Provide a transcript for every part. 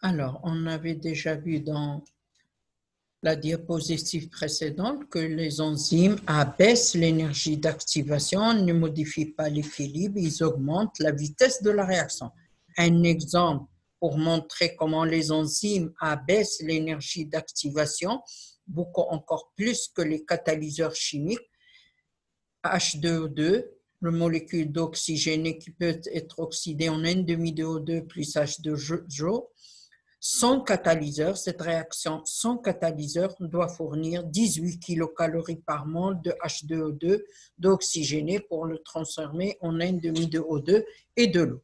Alors, on avait déjà vu dans la diapositive précédente que les enzymes abaissent l'énergie d'activation, ne modifient pas l'équilibre, ils augmentent la vitesse de la réaction. Un exemple pour montrer comment les enzymes abaissent l'énergie d'activation, beaucoup encore plus que les catalyseurs chimiques, H2O2, le molécule d'oxygène qui peut être oxydée en N2O2 plus H2O. Sans catalyseur, cette réaction sans catalyseur doit fournir 18 kilocalories par mol de H2O2 d'oxygéné pour le transformer en N2O2 et de l'eau.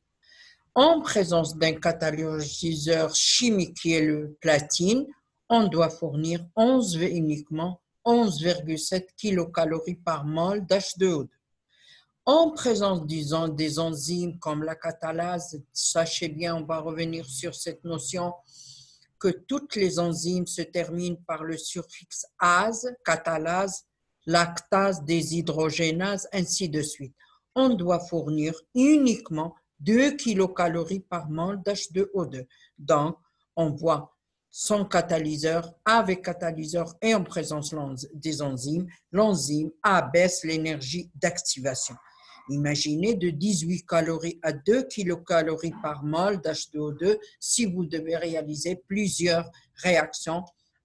En présence d'un catalyseur chimique qui est le platine, on doit fournir uniquement 11,7 kilocalories par mol d'H2O2. En présence des enzymes comme la catalase, sachez bien, on va revenir sur cette notion que toutes les enzymes se terminent par le suffixe ase, catalase, lactase, déshydrogénase, ainsi de suite. On doit fournir uniquement 2 kilocalories par mol d'H2O2. Donc, on voit sans catalyseur, avec catalyseur et en présence des enzymes, l'enzyme abaisse l'énergie d'activation. Imaginez de 18 calories à 2 kilocalories par mol d'H2O2 si vous devez réaliser plusieurs réactions.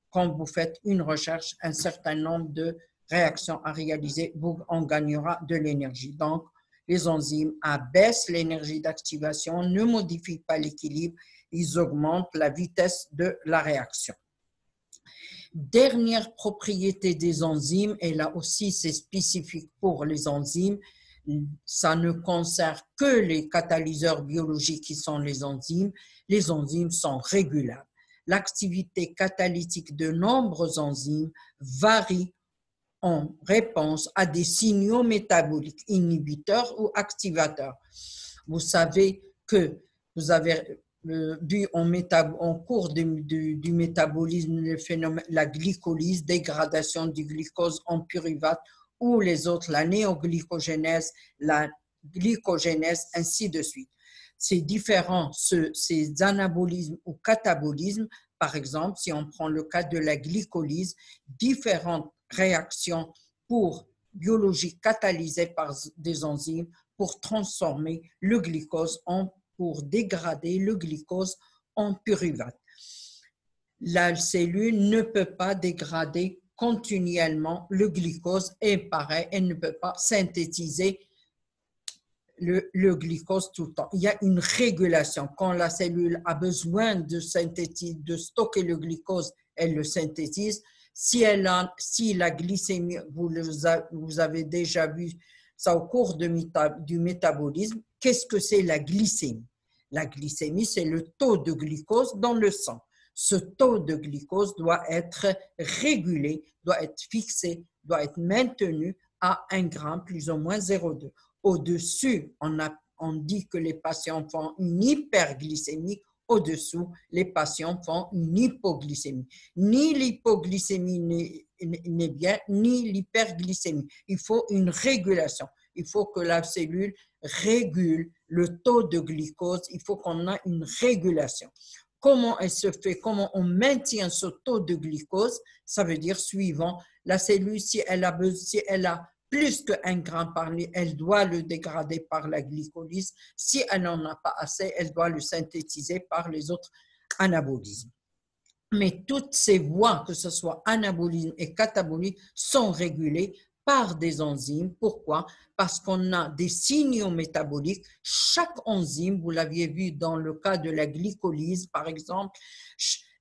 Quand vous faites une recherche, un certain nombre de réactions à réaliser, on gagnera de l'énergie. Donc, les enzymes abaissent l'énergie d'activation, ne modifient pas l'équilibre, ils augmentent la vitesse de la réaction. Dernière propriété des enzymes, et là aussi c'est spécifique pour les enzymes, ça ne concerne que les catalyseurs biologiques qui sont les enzymes sont régulables. L'activité catalytique de nombreux enzymes varie en réponse à des signaux métaboliques inhibiteurs ou activateurs. Vous savez que vous avez vu en cours du métabolisme le phénomène, la glycolyse, dégradation du glucose en pyruvate ou les autres, la néoglycogénèse, la glycogénèse, ainsi de suite. C'est différent, ces anabolismes ou catabolismes, par exemple, si on prend le cas de la glycolyse, différentes réactions pour biologie catalysée par des enzymes pour transformer le glucose pour dégrader le glucose en pyruvate. La cellule ne peut pas dégrader continuellement le glucose et pareil, elle ne peut pas synthétiser le glucose tout le temps. Il y a une régulation. Quand la cellule a besoin de stocker le glucose, elle le synthétise. Si la glycémie, vous avez déjà vu ça au cours du métabolisme, qu'est-ce que c'est la glycémie? La glycémie, c'est le taux de glucose dans le sang. Ce taux de glucose doit être régulé, doit être fixé, doit être maintenu à 1 gramme plus ou moins 0,2. Au-dessus, on dit que les patients font une hyperglycémie. Au-dessous, les patients font une hypoglycémie. Ni l'hypoglycémie n'est bien, ni l'hyperglycémie. Il faut une régulation. Il faut que la cellule régule le taux de glucose. Il faut qu'on ait une régulation. Comment elle se fait? Comment on maintient ce taux de glucose? Ça veut dire suivant la cellule, si elle a plus que 1 gramme par litre, elle doit le dégrader par la glycolyse. Si elle n'en a pas assez, elle doit le synthétiser par les autres anabolismes. Mais toutes ces voies, que ce soit anabolisme et catabolisme, sont régulées par des enzymes. Pourquoi? Parce qu'on a des signaux métaboliques. Chaque enzyme, vous l'aviez vu dans le cas de la glycolyse, par exemple,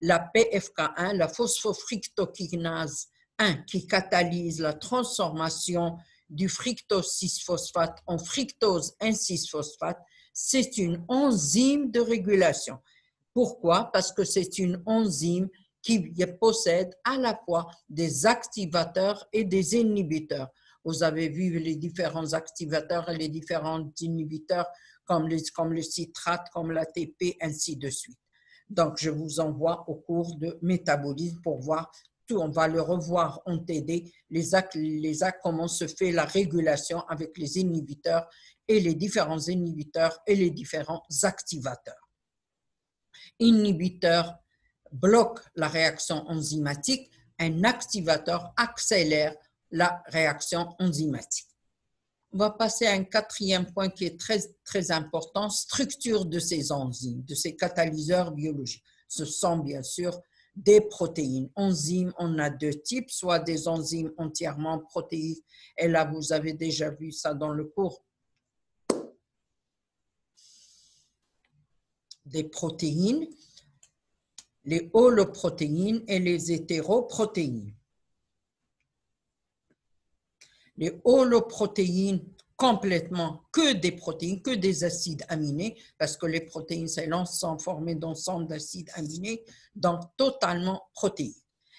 la PFK1, la phosphofructokinase 1, qui catalyse la transformation du fructose 6-phosphate en fructose 1,6-phosphate, c'est une enzyme de régulation. Pourquoi? Parce que c'est une enzyme qui possède à la fois des activateurs et des inhibiteurs. Vous avez vu les différents activateurs et les différents inhibiteurs comme le citrate, comme l'ATP, ainsi de suite. Donc, je vous envoie au cours de métabolisme pour voir tout. On va le revoir en TD, comment se fait la régulation avec les inhibiteurs et les différents inhibiteurs et les différents activateurs. inhibiteur bloque la réaction enzymatique, un activateur accélère la réaction enzymatique. On va passer à un quatrième point qui est très important, structure de ces enzymes, de ces catalyseurs biologiques. Ce sont bien sûr des protéines. Enzymes, on a deux types, soit des enzymes entièrement protéiques, et là vous avez déjà vu ça dans le cours, des protéines, les holoprotéines et les hétéroprotéines. Les holoprotéines, complètement que des protéines, que des acides aminés, parce que les protéines, c'est l'ensemble formé d'ensemble d'acides aminés, donc totalement protéines.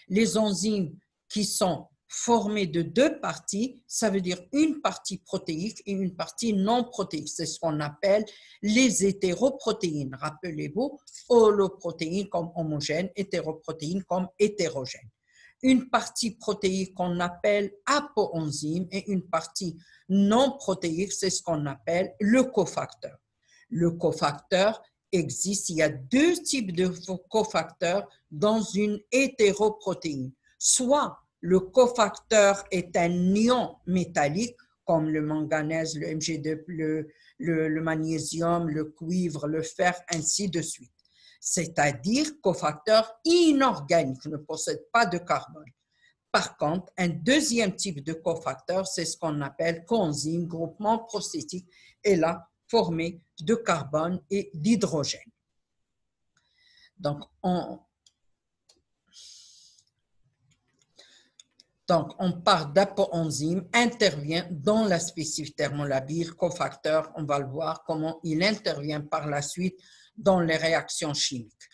Les enzymes qui sont formées de deux parties, ça veut dire une partie protéique et une partie non protéique. C'est ce qu'on appelle les hétéroprotéines. Rappelez-vous, holoprotéines comme homogènes, hétéroprotéines comme hétérogènes. Une partie protéique qu'on appelle apoenzyme et une partie non protéique, c'est ce qu'on appelle le cofacteur. Le cofacteur existe, il y a deux types de cofacteurs dans une hétéroprotéine. Soit le cofacteur est un ion métallique, comme le manganèse, le Mg2, le magnésium, le cuivre, le fer, ainsi de suite. C'est-à-dire cofacteur inorganique, ne possède pas de carbone. Par contre, un deuxième type de cofacteur, c'est ce qu'on appelle coenzyme, groupement procétique, est là formé de carbone et d'hydrogène. Donc, on part d'apoenzyme, intervient dans la spécifique thermolabile, cofacteur, on va le voir comment il intervient par la suite dans les réactions chimiques.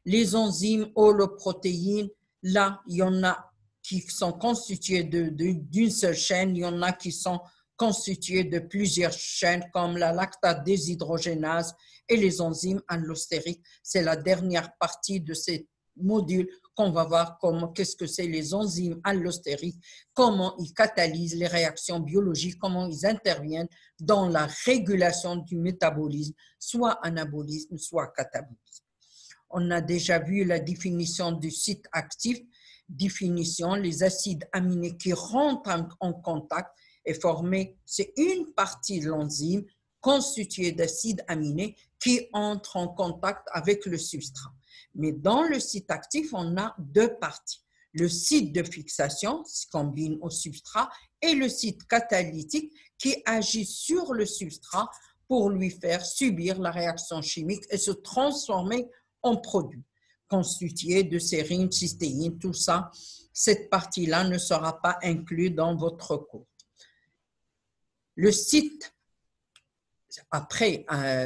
Les enzymes holoprotéines, là, il y en a qui sont constituées d'une seule chaîne, il y en a qui sont constituées de plusieurs chaînes, comme la lactate déshydrogénase et les enzymes allostériques. C'est la dernière partie de ces modules qu'on va voir qu'est-ce que c'est les enzymes allostériques, comment ils catalysent les réactions biologiques, comment ils interviennent dans la régulation du métabolisme, soit anabolisme, soit catabolisme. On a déjà vu la définition du site actif, définition, les acides aminés qui rentrent en contact et formés, c'est une partie de l'enzyme constituée d'acides aminés qui entrent en contact avec le substrat. Mais dans le site actif, on a deux parties. Le site de fixation, qui combine au substrat, et le site catalytique qui agit sur le substrat pour lui faire subir la réaction chimique et se transformer en produit constitué de sérine, cystéine, tout ça. Cette partie-là ne sera pas inclue dans votre cours. Le site, après,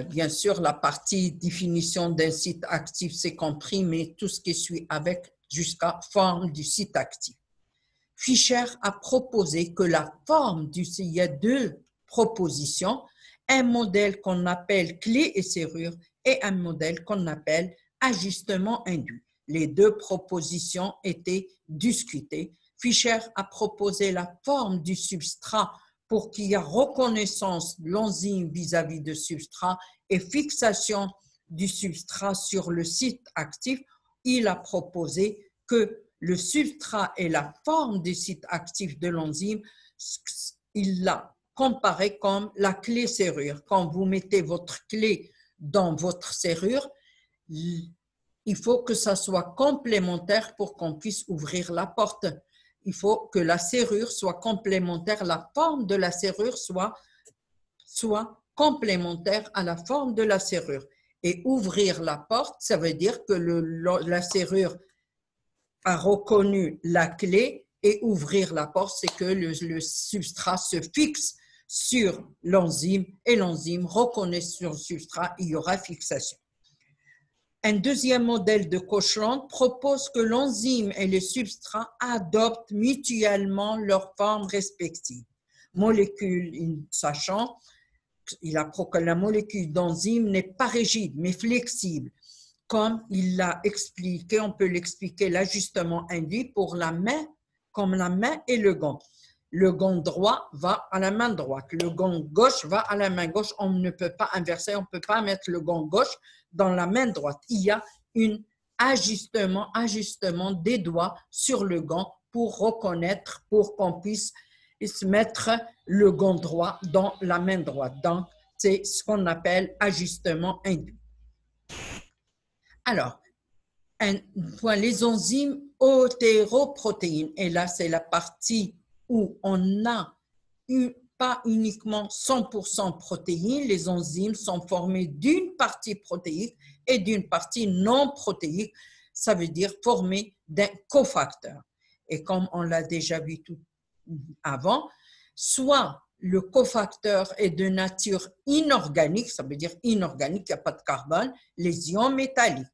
bien sûr, la partie définition d'un site actif, c'est compris, mais tout ce qui suit avec jusqu'à forme du site actif. Fischer a proposé que la forme du site, il y a deux propositions, un modèle qu'on appelle clé et serrure et un modèle qu'on appelle ajustement induit. Les deux propositions étaient discutées. Fischer a proposé la forme du substrat pour qu'il y ait reconnaissance de l'enzyme vis-à-vis du substrat et fixation du substrat sur le site actif. Il a proposé que le substrat et la forme du site actif de l'enzyme, il l'a comparé comme la clé serrure. Quand vous mettez votre clé dans votre serrure, il faut que ça soit complémentaire pour qu'on puisse ouvrir la porte. Il faut que la serrure soit complémentaire, la forme de la serrure soit complémentaire à la forme de la serrure. Et ouvrir la porte, ça veut dire que la serrure a reconnu la clé et ouvrir la porte, c'est que le substrat se fixe sur l'enzyme et l'enzyme reconnaît sur le substrat, il y aura fixation. Un deuxième modèle de Kocheland propose que l'enzyme et le substrat adoptent mutuellement leurs formes respectives. Molécule, sachant que la molécule d'enzyme n'est pas rigide, mais flexible. Comme il l'a expliqué, on peut l'expliquer l'ajustement induit pour la main, comme la main et le gant. le gond droit va à la main droite, le gond gauche va à la main gauche. On ne peut pas inverser, on ne peut pas mettre le gond gauche dans la main droite. Il y a un ajustement des doigts sur le gond pour reconnaître, pour qu'on puisse mettre le gond droit dans la main droite. Donc, c'est ce qu'on appelle ajustement induit. Alors, les enzymes hétéroprotéines, et là, c'est la partie où on n'a pas uniquement 100% protéines, les enzymes sont formées d'une partie protéique et d'une partie non protéique, ça veut dire formées d'un cofacteur. Et comme on l'a déjà vu tout avant, soit le cofacteur est de nature inorganique, ça veut dire inorganique, il n'y a pas de carbone, les ions métalliques,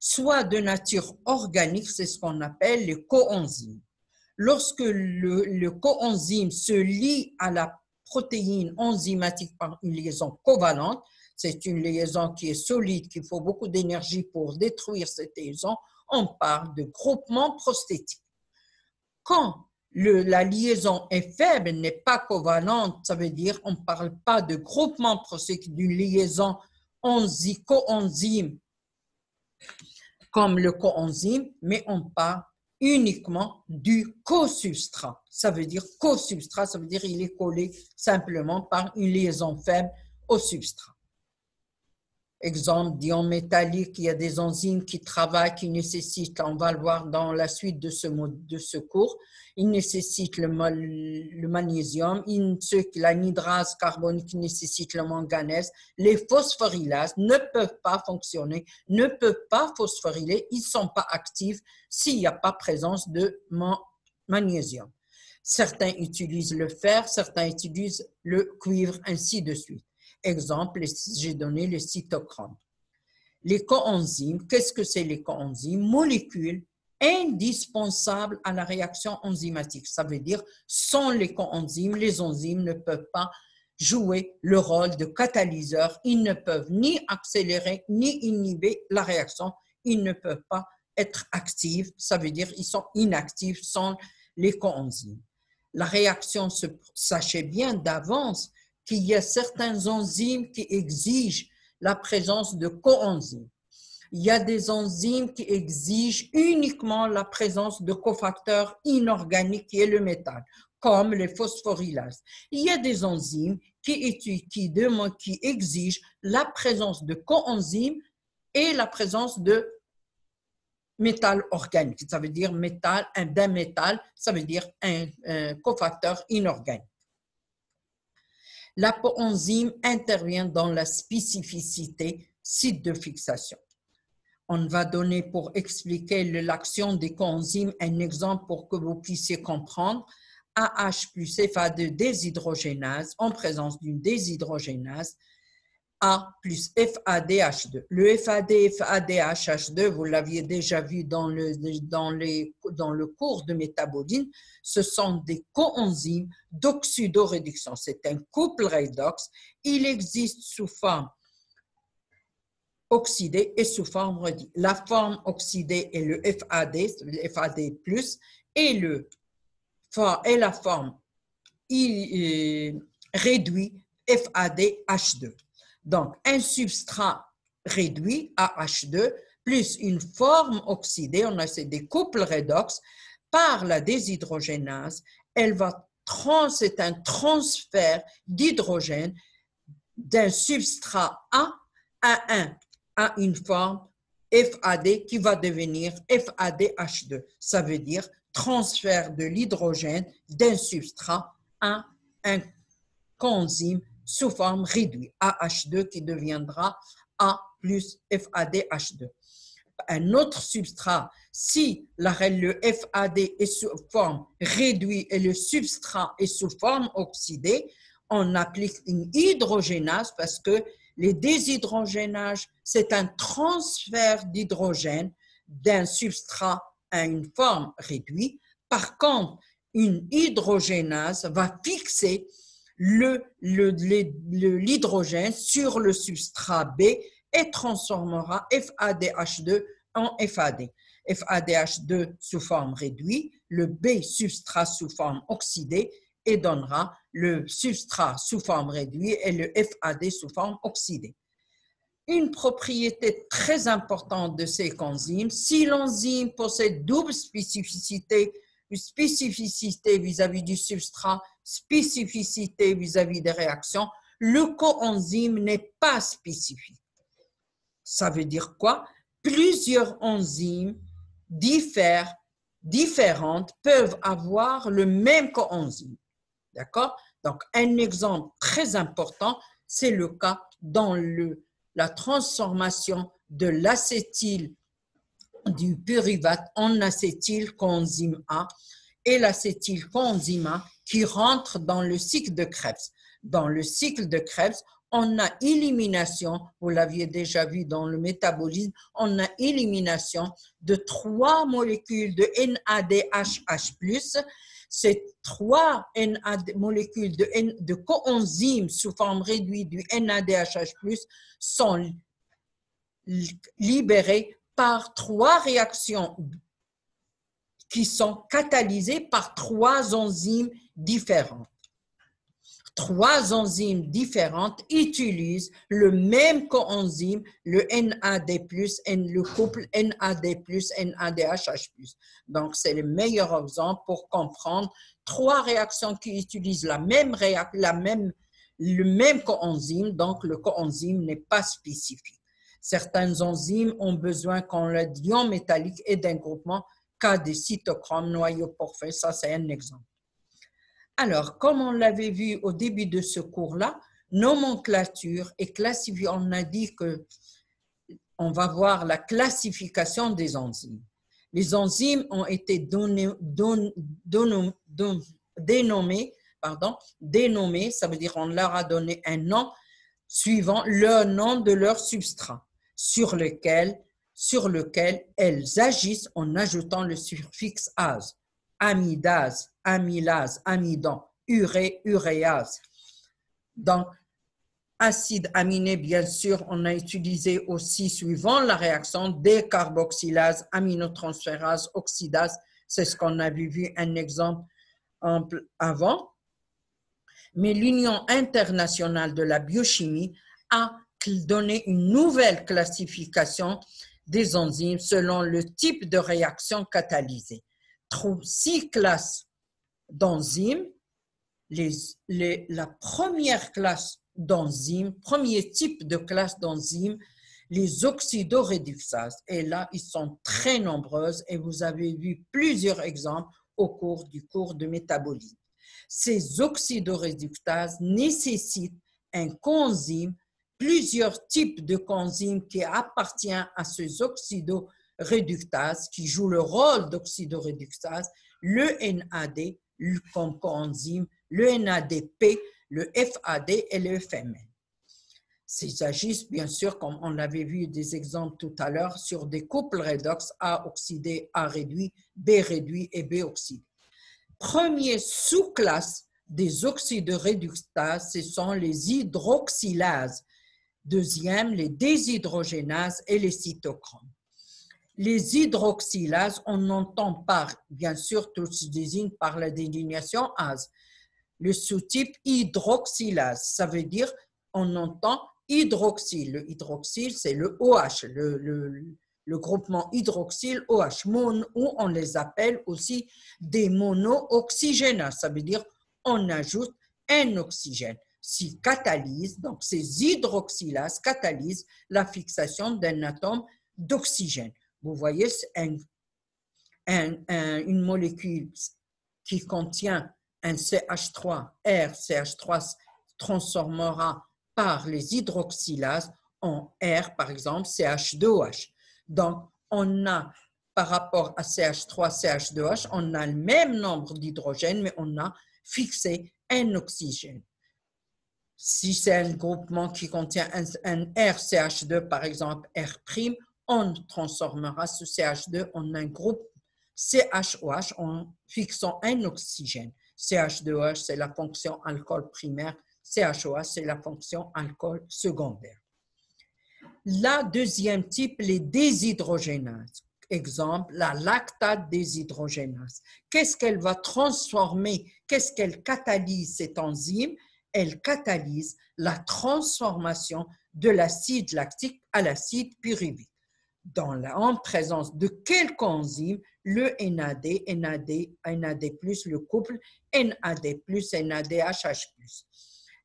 soit de nature organique, c'est ce qu'on appelle les coenzymes. Lorsque le coenzyme se lie à la protéine enzymatique par une liaison covalente, c'est une liaison qui est solide, qu'il faut beaucoup d'énergie pour détruire cette liaison, on parle de groupement prostétique. Quand la liaison est faible, n'est pas covalente, ça veut dire on ne parle pas de groupement prostétique, d'une liaison coenzyme comme le coenzyme, mais on parle uniquement du co-substrat. Ça veut dire co-substrat, ça veut dire il est collé simplement par une liaison faible au substrat. Exemple d'ions métalliques, il y a des enzymes qui travaillent, qui nécessitent, on va le voir dans la suite de ce cours, ils nécessitent le magnésium, l'anhydrase carbonique nécessite le manganèse, les phosphorylases ne peuvent pas fonctionner, ne peuvent pas phosphoryler, ils ne sont pas actifs s'il n'y a pas présence de magnésium. Certains utilisent le fer, certains utilisent le cuivre, ainsi de suite. Exemple, j'ai donné les cytochromes. Les coenzymes, qu'est-ce que c'est les coenzymes? Molécules indispensables à la réaction enzymatique. Ça veut dire, sans les coenzymes, les enzymes ne peuvent pas jouer le rôle de catalyseur. Ils ne peuvent ni accélérer, ni inhiber la réaction. Ils ne peuvent pas être actifs. Ça veut dire qu'ils sont inactifs sans les coenzymes. La réaction, sachez bien d'avance, qu'il y a certains enzymes qui exigent la présence de coenzymes. Il y a des enzymes qui exigent uniquement la présence de cofacteurs inorganiques qui est le métal, comme les phosphorylases. Il y a des enzymes qui exigent la présence de coenzymes et la présence de métal organique. Ça veut dire d'un métal, ça veut dire un cofacteur inorganique. La coenzyme intervient dans la spécificité site de fixation. On va donner pour expliquer l'action des coenzymes un exemple pour que vous puissiez comprendre. AH plus FA2 déshydrogénase en présence d'une déshydrogénase A plus FADH2. Le FADH2, vous l'aviez déjà vu dans le cours de métabolisme, ce sont des coenzymes d'oxydoréduction. C'est un couple redox. Il existe sous forme oxydée et sous forme réduite. La forme oxydée est le FAD plus, et la forme réduite FADH2. Donc, un substrat réduit, AH2, plus une forme oxydée, on a des couples redox, par la déshydrogénase, c'est un transfert d'hydrogène d'un substrat A à une forme FAD qui va devenir FADH2. Ça veut dire transfert de l'hydrogène d'un substrat à un coenzyme sous forme réduite, AH2 qui deviendra A plus FADH2. Un autre substrat, si le FAD est sous forme réduite et le substrat est sous forme oxydée, on applique une hydrogénase parce que les déshydrogénases, c'est un transfert d'hydrogène d'un substrat à une forme réduite. Par contre, une hydrogénase va fixer l'hydrogène sur le substrat B et transformera FADH2 en FAD. FADH2 sous forme réduite, le B substrat sous forme oxydée et donnera le substrat sous forme réduite et le FAD sous forme oxydée. Une propriété très importante de ces enzymes, si l'enzyme possède double spécificité, une spécificité vis-à-vis du substrat, spécificité vis-à-vis des réactions, le coenzyme n'est pas spécifique. Ça veut dire quoi? Plusieurs enzymes différentes peuvent avoir le même coenzyme. D'accord? Donc, un exemple très important, c'est le cas dans la transformation de l'acétyl du pyruvate en acétyl coenzyme A et l'acétyl coenzyme A qui rentre dans le cycle de Krebs. Dans le cycle de Krebs, on a élimination, vous l'aviez déjà vu dans le métabolisme, on a élimination de 3 molécules de NADHH+. Ces 3 molécules de coenzymes sous forme réduite du NADHH+, sont libérées par 3 réactions qui sont catalysées par 3 enzymes différentes. 3 enzymes différentes utilisent le même coenzyme, le NAD+, le couple NAD+, NADHH+. Donc, c'est le meilleur exemple pour comprendre 3 réactions qui utilisent le même coenzyme, donc le coenzyme n'est pas spécifique. Certaines enzymes ont besoin quand le ion métallique est d'un groupement cas des cytochromes noyau porphyre, ça c'est un exemple. Alors, comme on l'avait vu au début de ce cours-là, nomenclature et classification, on a dit que on va voir la classification des enzymes. Les enzymes ont été dénommées, ça veut dire on leur a donné un nom suivant le nom de leur substrat sur lequel elles agissent en ajoutant le suffixe ase. Amidase, amylase, amidon, uréase. Donc, acide aminé, bien sûr, on a utilisé aussi suivant la réaction décarboxylase, aminotransférase, oxydase. C'est ce qu'on avait vu un exemple avant. Mais l'Union internationale de la biochimie a donné une nouvelle classification des enzymes selon le type de réaction catalysée. Trouve 6 classes d'enzymes. La première classe d'enzymes, premier type de classe d'enzymes, les oxydoréductases. Et là, ils sont très nombreuses et vous avez vu plusieurs exemples au cours du cours de métabolisme. Ces oxydoréductases nécessitent un coenzyme, plusieurs types de coenzymes qui appartiennent à ces oxydoréductases, qui jouent le rôle d'oxydoréductase, le NAD comme coenzyme, le NADP, le FAD et le FMN. Ils agissent, bien sûr, comme on l'avait vu des exemples tout à l'heure, sur des couples redox A oxydé, A réduit, B réduit et B oxydé. Première sous-classe des oxydoréductases, ce sont les hydroxylases. Deuxième, les déshydrogénases et les cytochromes. Les hydroxylases, on entend par, bien sûr, tout se désigne par la désignation ase. Le sous-type hydroxylase, ça veut dire, on entend hydroxyle. Le hydroxyle, c'est le OH, le groupement hydroxyle OH, ou on les appelle aussi des monooxygénases. Ça veut dire, on ajoute un oxygène. S'ils catalysent, donc ces hydroxylases catalysent la fixation d'un atome d'oxygène. Vous voyez, une molécule qui contient un CH3, RCH3 transformera par les hydroxylases en R, par exemple, CH2OH. Donc, on a, par rapport à CH3, CH2OH, on a le même nombre d'hydrogènes, mais on a fixé un oxygène. Si c'est un groupement qui contient un RCH2, par exemple R', on transformera ce CH2 en un groupe CHOH en fixant un oxygène. CH2OH, c'est la fonction alcool primaire. CHOH, c'est la fonction alcool secondaire. La deuxième type, les déshydrogénases. exemple, la lactate déshydrogénase. Qu'est-ce qu'elle va transformer? Qu'est-ce qu'elle catalyse, cette enzyme? Elle catalyse la transformation de l'acide lactique à l'acide pyruvique. En présence de quelques enzymes, le NAD, NAD+, le couple NAD+, NADH+.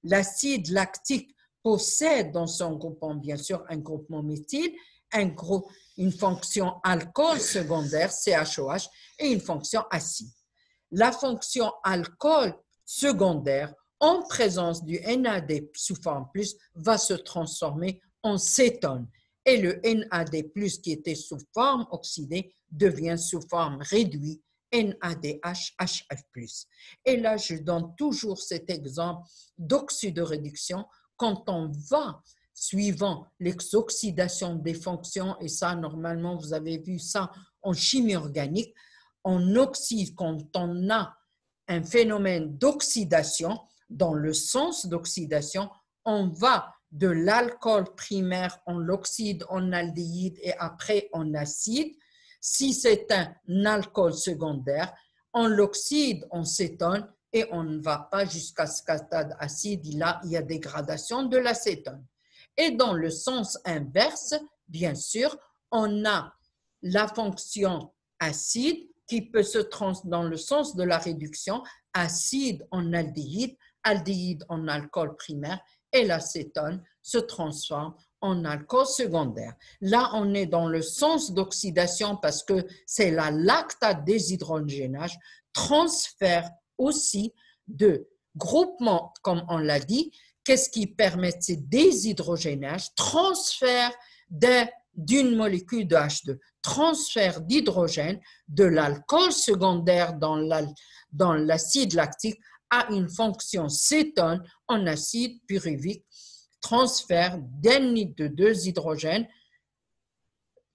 L'acide lactique possède dans son groupement, bien sûr, un groupement méthyle, une fonction alcool secondaire, CHOH, et une fonction acide. La fonction alcool secondaire, en présence du NAD sous forme plus, va se transformer en cétone. Et le NAD+, qui était sous forme oxydée, devient sous forme réduite, NADH, HF+. Et là, je donne toujours cet exemple d'oxydoréduction quand on va, suivant l'exoxydation des fonctions, et ça, normalement, vous avez vu ça en chimie organique, on oxyde quand on a un phénomène d'oxydation. Dans le sens d'oxydation, on va de l'alcool primaire, on l'oxyde en aldéhyde et après en acide. Si c'est un alcool secondaire, on l'oxyde en cétone et on ne va pas jusqu'à ce stade acide. Là, il y a dégradation de l'acétone. Et dans le sens inverse, bien sûr, on a la fonction acide qui peut se transformer dans le sens de la réduction, acide en aldéhyde, aldéhyde en alcool primaire, et l'acétone se transforme en alcool secondaire. Là, on est dans le sens d'oxydation parce que c'est la lactate déshydrogénase, transfert aussi de groupement, comme on l'a dit. Qu'est-ce qui permet ces déshydrogénases? Transfert d'une molécule de H2, transfert d'hydrogène de l'alcool secondaire dans l'acide lactique à une fonction cétone en acide pyruvique, transfert de 2 hydrogènes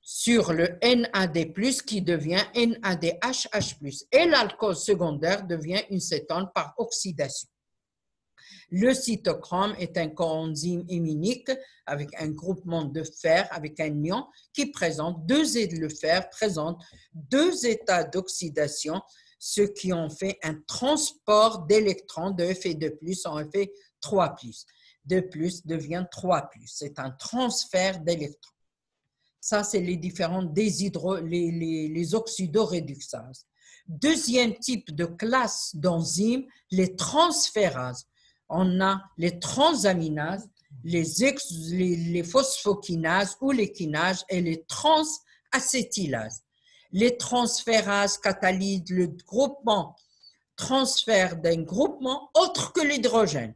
sur le NAD+, qui devient NADH+. Et l'alcool secondaire devient une cétone par oxydation. Le cytochrome est un coenzyme héminique avec un groupement de fer avec un ion qui présente le fer présente 2 états d'oxydation, ce qui en fait un transport d'électrons de Fe2+ en Fe3+. 2+ devient 3+. C'est un transfert d'électrons. Ça, c'est les différentes les oxydoréduxases. Deuxième type de classe d'enzymes, les transférases. On a les transaminases, les phosphokinases ou les kinases et les transacétylases. Les transférases catalysent le groupement, transfert d'un groupement autre que l'hydrogène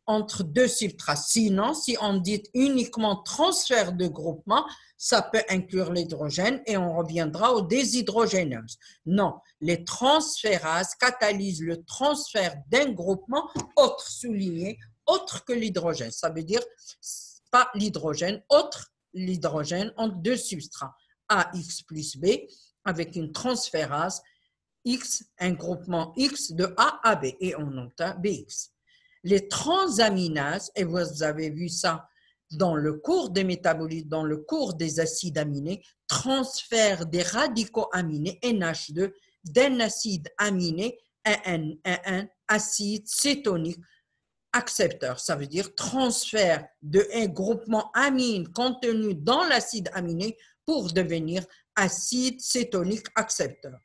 entre 2 substrats. Sinon, si on dit uniquement transfert de groupement, ça peut inclure l'hydrogène et on reviendra aux déshydrogénases. Non, les transférases catalysent le transfert d'un groupement autre, souligné, autre que l'hydrogène. Ça veut dire pas l'hydrogène, autre l'hydrogène entre 2 substrats, AX plus B, avec une transférase X, un groupement X de A à B, et on obtient BX. Les transaminases, et vous avez vu ça dans le cours des métabolites, dans le cours des acides aminés, transfèrent des radicaux aminés NH2 d'un acide aminé à un acide cétonique accepteur. Ça veut dire transfert d'un groupement amine contenu dans l'acide aminé pour devenir acide cétonique accepteur.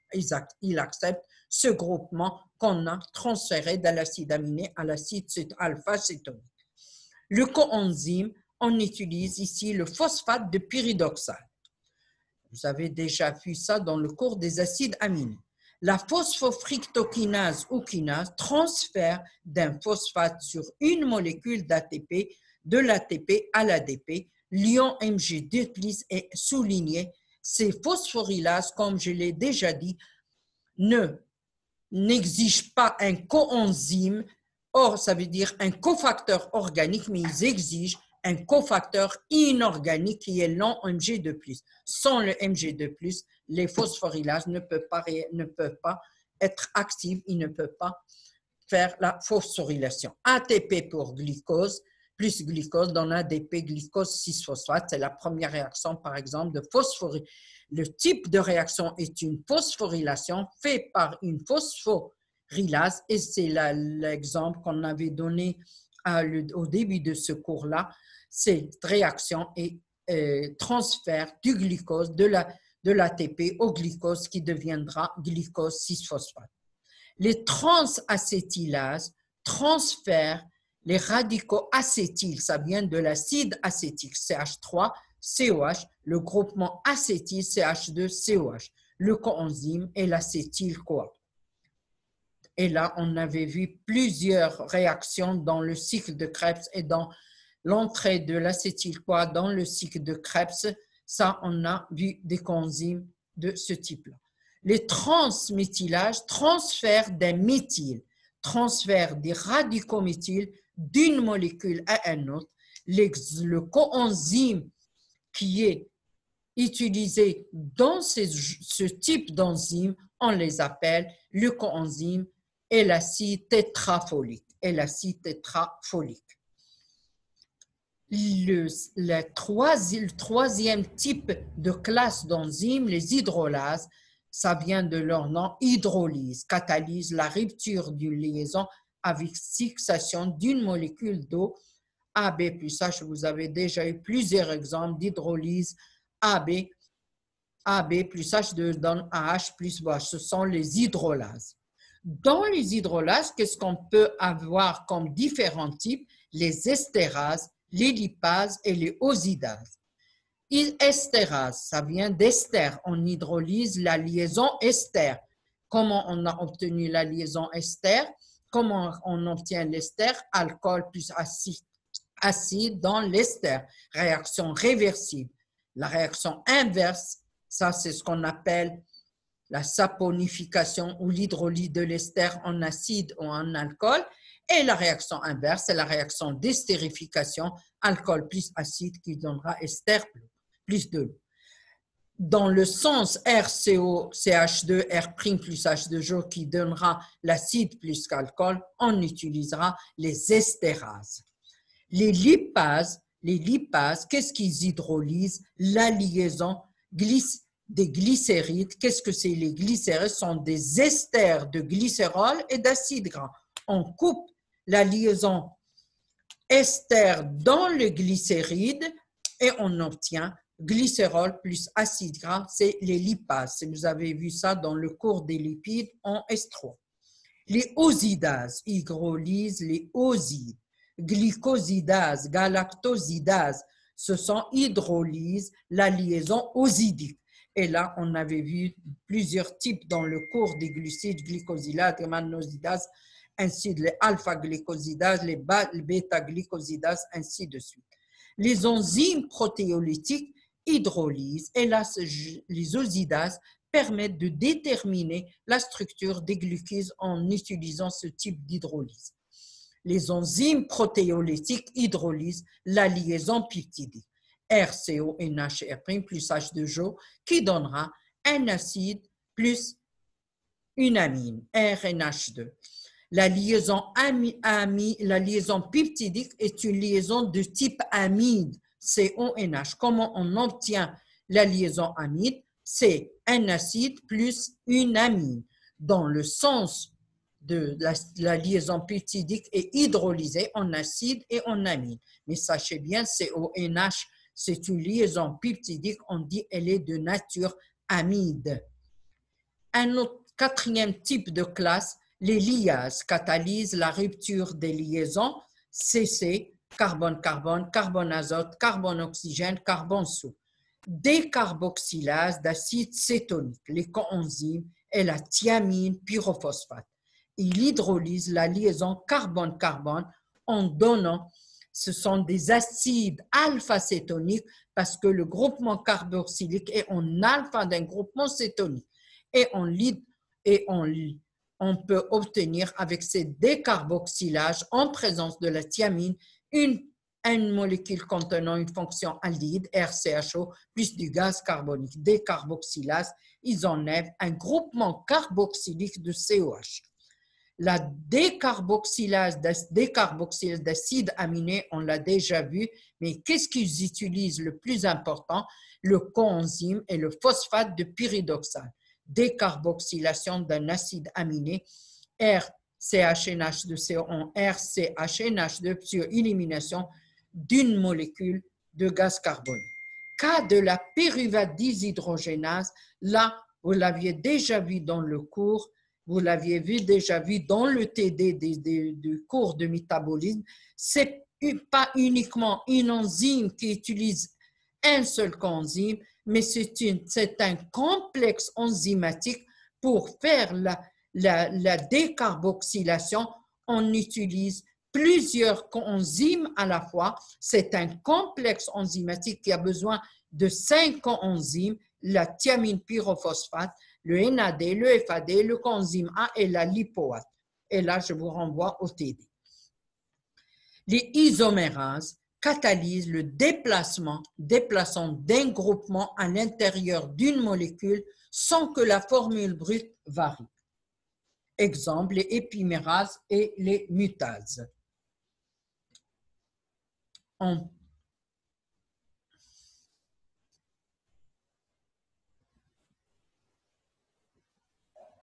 Il accepte ce groupement qu'on a transféré de l'acide aminé à l'acide alpha-cétonique. Le coenzyme, on utilise ici le phosphate de pyridoxal. Vous avez déjà vu ça dans le cours des acides aminés. La phosphofructokinase ou kinase transfère d'un phosphate sur une molécule d'ATP, de l'ATP à l'ADP. L'ion Mg2+ est souligné. Ces phosphorylases, comme je l'ai déjà dit, n'exigent pas un coenzyme, or ça veut dire un cofacteur organique, mais ils exigent un cofacteur inorganique qui est long Mg2+. Sans le Mg2+, les phosphorylases ne peuvent pas être actives, ils ne peuvent pas faire la phosphorylation. ATP pour glucose, plus glucose donne ADP glucose 6-phosphate. C'est la première réaction, par exemple, de phosphorylation. Le type de réaction est une phosphorylation faite par une phosphorylase et c'est l'exemple qu'on avait donné au début de ce cours-là. Cette réaction est transfert du glucose de l'ATP au glucose qui deviendra glucose 6-phosphate. Les transacétylases transfèrent les radicaux acétyles, ça vient de l'acide acétique, CH3, COH, le groupement acétyl, CH2, COH, le coenzyme et l'acétyl-CoA. Et là, on avait vu plusieurs réactions dans le cycle de Krebs et dans l'entrée de l'acétyl-CoA dans le cycle de Krebs. Ça, on a vu des coenzymes de ce type-là. Les transméthylages transfèrent des méthyles, transfèrent des radicaux méthyles d'une molécule à une autre. Le coenzyme qui est utilisé dans ce type d'enzyme, on les appelle le coenzyme et l'acide tétrafolique. Le troisième type de classe d'enzymes, les hydrolases, ça vient de leur nom, hydrolyse, catalyse la rupture d'une liaison avec fixation d'une molécule d'eau AB plus H. Vous avez déjà eu plusieurs exemples d'hydrolyse AB plus H2 donne AH plus OH. Ce sont les hydrolases. Dans les hydrolases, qu'est-ce qu'on peut avoir comme différents types? Les estérases, les lipases et les osidases. Estérase, ça vient d'ester. On hydrolyse la liaison ester. Comment on a obtenu la liaison ester? Comment on obtient l'ester? Alcool plus acide dans l'ester. Réaction réversible. La réaction inverse, ça c'est ce qu'on appelle la saponification ou l'hydrolyse de l'ester en acide ou en alcool. Et la réaction inverse, c'est la réaction d'estérification, alcool plus acide qui donnera ester plus de l'eau. Dans le sens RCO, CH2, R' plus H2O qui donnera l'acide plus qu'alcool, on utilisera les estérases. Les lipases, qu'est-ce qu'ils hydrolysent? La liaison des glycérides. Qu'est-ce que c'est les glycérides? Ce sont des esters de glycérol et d'acide gras. On coupe la liaison ester dans le glycéride et on obtient glycérol plus acide gras, c'est les lipases. Vous avez vu ça dans le cours des lipides en S3. Les osidases hydrolysent les osides. Glycosidase, galactosidase, ce sont hydrolysent la liaison osidique. Et là, on avait vu plusieurs types dans le cours des glucides, glycosilates, les mannosidases, ainsi de les alpha-glycosidases, les bêta-glycosidases, ainsi de suite. Les enzymes protéolytiques hydrolysent et là, les osidases permettent de déterminer la structure des glucides en utilisant ce type d'hydrolyse. Les enzymes protéolytiques hydrolysent la liaison peptidique RCONH R' plus H2O qui donnera un acide plus une amine, RNH2. La liaison peptidique est une liaison de type amide, CONH. Comment on obtient la liaison amide? C'est un acide plus une amine. Dans le sens de la liaison peptidique est hydrolysée en acide et en amine. Mais sachez bien, CONH, c'est une liaison peptidique, on dit elle est de nature amide. Un autre quatrième type de classe, les liases catalysent la rupture des liaisons CC, carbone-carbone, carbone-azote, carbone-oxygène, carbone-soufre. Décarboxylase d'acide cétonique, les coenzymes et la thiamine pyrophosphate. Il hydrolyse la liaison carbone-carbone en donnant, ce sont des acides alpha-cétoniques parce que le groupement carboxylique est en alpha d'un groupement cétonique. Et on peut obtenir avec ces décarboxylages en présence de la thiamine une molécule contenant une fonction aldéhyde, RCHO, plus du gaz carbonique. Décarboxylase, ils enlèvent un groupement carboxylique de COH. La décarboxylase d'acides aminés, on l'a déjà vu, mais qu'est-ce qu'ils utilisent le plus important? Le coenzyme et le phosphate de pyridoxal. Décarboxylation d'un acide aminé, RCHNH2CO, RCHNH2 sur élimination d'une molécule de gaz carbonique. Cas de la pyruvate dishydrogénase, là, vous l'aviez déjà vu dans le cours, vous l'aviez déjà vu dans le TD du cours de métabolisme, c'est pas uniquement une enzyme qui utilise un seul coenzyme, mais c'est un complexe enzymatique pour faire la décarboxylation. On utilise plusieurs coenzymes à la fois. C'est un complexe enzymatique qui a besoin de 5 coenzymes, la thiamine pyrophosphate, le NAD, le FAD, le coenzyme A et la lipoate. Et là, je vous renvoie au TD. Les isomérases catalysent le déplaçant d'un groupement à l'intérieur d'une molécule sans que la formule brute varie. Exemple, les épimérases et les mutases. On